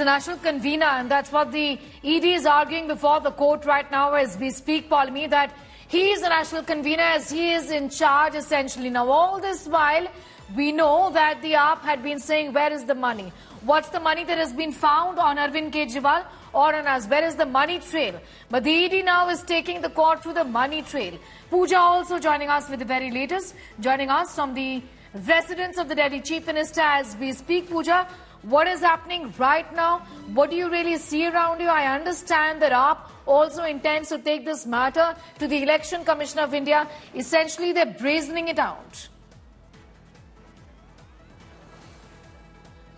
a national convener, and that's what the ED is arguing before the court right now as we speak, Paulmi, that he is a national convener as he is in charge essentially. Now, all this while, we know that the AAP had been saying, where is the money? What's the money that has been found on Arvind Kejriwal or on us? Where is the money trail? But the ED now is taking the court through the money trail. Pooja also joining us with the very latest, joining us from the residence of the Delhi Chief Minister as we speak. Pooja, what is happening right now? What do you really see around you? I understand that AAP also intends to take this matter to the Election Commission of India. Essentially, they're brazening it out.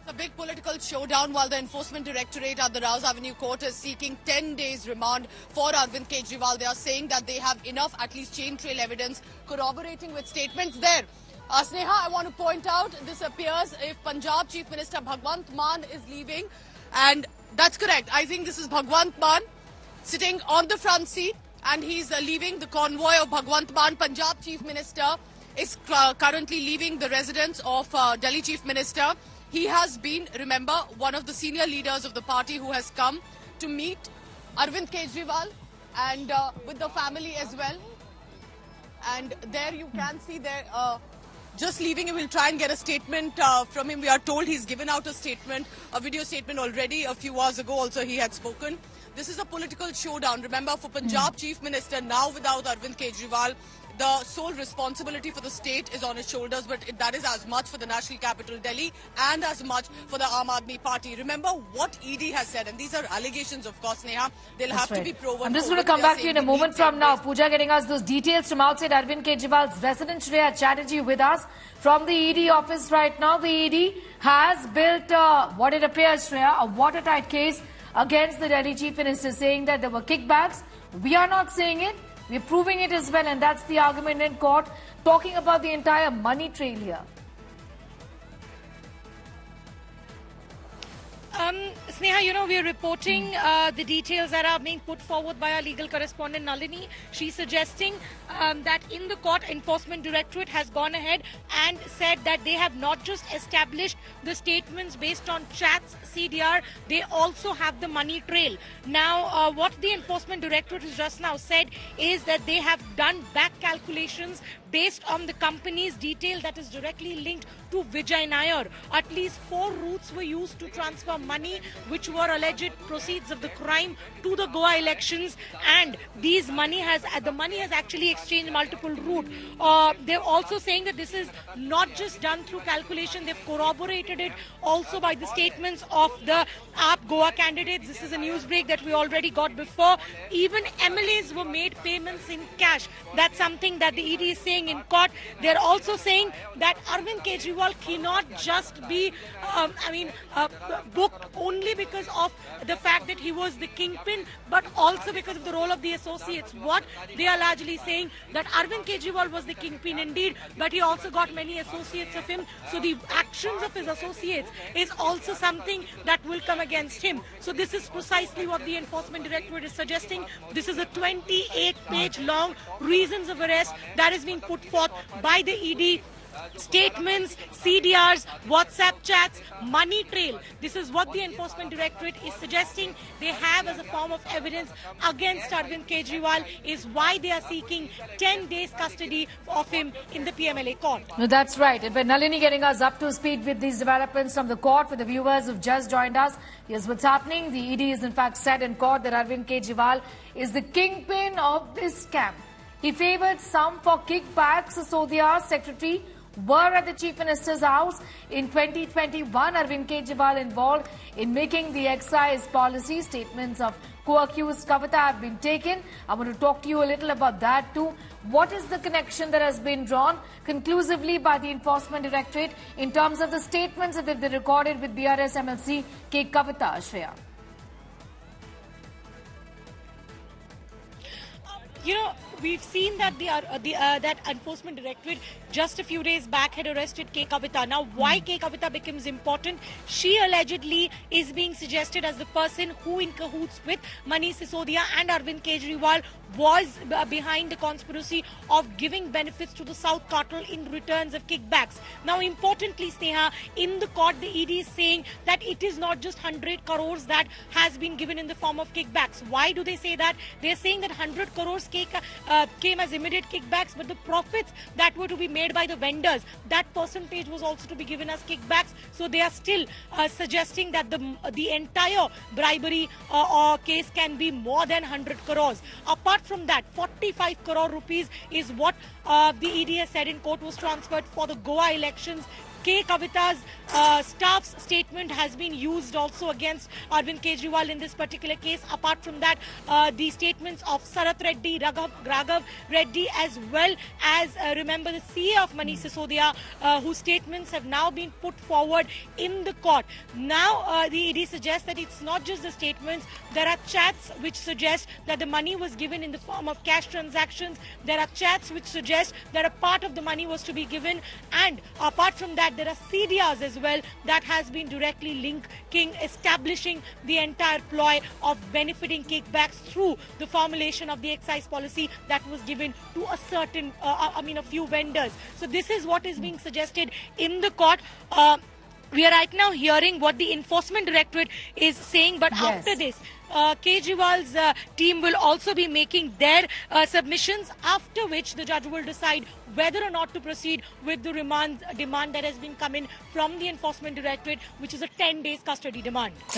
A big political showdown while the Enforcement Directorate at the Rouse Avenue Court is seeking 10 days remand for Arvind Kejriwal. They are saying that they have enough, at least chain trail evidence, corroborating with statements there. Sneha, I want to point out, this appears if Punjab Chief Minister Bhagwant Mann is leaving, and that's correct. I think this is Bhagwant Mann sitting on the front seat, and he's leaving the convoy of Bhagwant Mann. Punjab Chief Minister is currently leaving the residence of Delhi Chief Minister. He has been, remember, one of the senior leaders of the party who has come to meet Arvind Kejriwal and with the family as well. And there you can see there, just leaving, we'll try and get a statement from him. We are told he's given out a statement, a video statement already. A few hours ago also he had spoken. This is a political showdown. Remember, for Punjab Chief Minister, now without Arvind Kejriwal, the sole responsibility for the state is on his shoulders, but that is as much for the national capital, Delhi, and as much for the Aam Aadmi Party. Remember what ED has said, and these are allegations, of course, Neha. They'll have to be proven. I'm just going to come back to you in a moment from now. Pooja getting us those details from outside Arvind Kejriwal's residence. Shreya Chatterjee with us from the ED office right now. The ED has built what it appears, Shreya, a watertight case against the Delhi Chief Minister, saying that there were kickbacks. We are not saying it. We're proving it as well, and that's the argument in court, talking about the entire money trail here. Sneha, we are reporting the details that are being put forward by our legal correspondent Nalini. She's suggesting that in the court, Enforcement Directorate has gone ahead and said that they have not just established the statements based on chats, CDR, they also have the money trail. Now, what the Enforcement Directorate has just now said is that they have done back calculations based on the company's detail that is directly linked to Vijay Nair. At least 4 routes were used to transfer money which were alleged proceeds of the crime to the Goa elections, and the money has actually exchanged multiple routes. They're also saying that this is not just done through calculation, they've corroborated it also by the statements of the AAP Goa candidates. This is a news break that we already got before. Even MLAs were made payments in cash. That's something that the ED is saying in court. They're also saying that Arvind Kejriwal cannot just be booked only because of the fact that he was the kingpin, but also because of the role of the associates. What they are largely saying, that Arvind Kejriwal was the kingpin indeed, but he also got many associates of him. So the actions of his associates is also something that will come against him. So this is precisely what the Enforcement Directorate is suggesting. This is a 28-page long reasons of arrest that is being put forth by the ED. Statements, CDRs, WhatsApp chats, money trail. This is what the Enforcement Directorate is suggesting they have as a form of evidence against Arvind Kejriwal, is why they are seeking 10 days custody of him in the PMLA court. No, that's right. And when Nalini getting us up to speed with these developments from the court, for the viewers who've just joined us, here's what's happening. The ED is in fact said in court that Arvind Kejriwal is the kingpin of this scam. He favored some for kickbacks, so the secretary were at the Chief Minister's house in 2021. Arvind Kejriwal involved in making the excise policy. Statements of co-accused Kavita have been taken. I want to talk to you a little about that too. What is the connection that has been drawn conclusively by the Enforcement Directorate in terms of the statements that they've recorded with BRS MLC K. Kavita, Shreya? We've seen that that Enforcement Directorate just a few days back had arrested K. Kavita. Now, why K. Kavita becomes important? She allegedly is being suggested as the person who, in cahoots with Manish Sisodia and Arvind Kejriwal, was behind the conspiracy of giving benefits to the South cartel in returns of kickbacks. Now, importantly, Sneha, in the court, the ED is saying that it is not just 100 crores that has been given in the form of kickbacks. Why do they say that? They're saying that 100 crores came as immediate kickbacks, but the profits that were to be made by the vendors, that percentage was also to be given as kickbacks. So they are still suggesting that the entire bribery case can be more than 100 crores. Apart from that, 45 crore rupees is what the ED said in court was transferred for the Goa elections. K. Kavita's staff's statement has been used also against Arvind Kejriwal in this particular case. Apart from that, the statements of Sarath Reddy, Raghav Reddy, as well as, remember, the CA of Manish Sisodia, whose statements have now been put forward in the court. Now, the ED suggests that it's not just the statements. There are chats which suggest that the money was given in the form of cash transactions. There are chats which suggest that a part of the money was to be given. And apart from that, there are CDRs as well that has been directly linking, establishing the entire ploy of benefiting kickbacks through the formulation of the excise policy that was given to a certain, a few vendors. So this is what is being suggested in the court. We are right now hearing what the Enforcement Directorate is saying, but after this, Kejriwal's team will also be making their submissions, after which the judge will decide whether or not to proceed with the demand that has been coming from the Enforcement Directorate, which is a 10 days custody demand.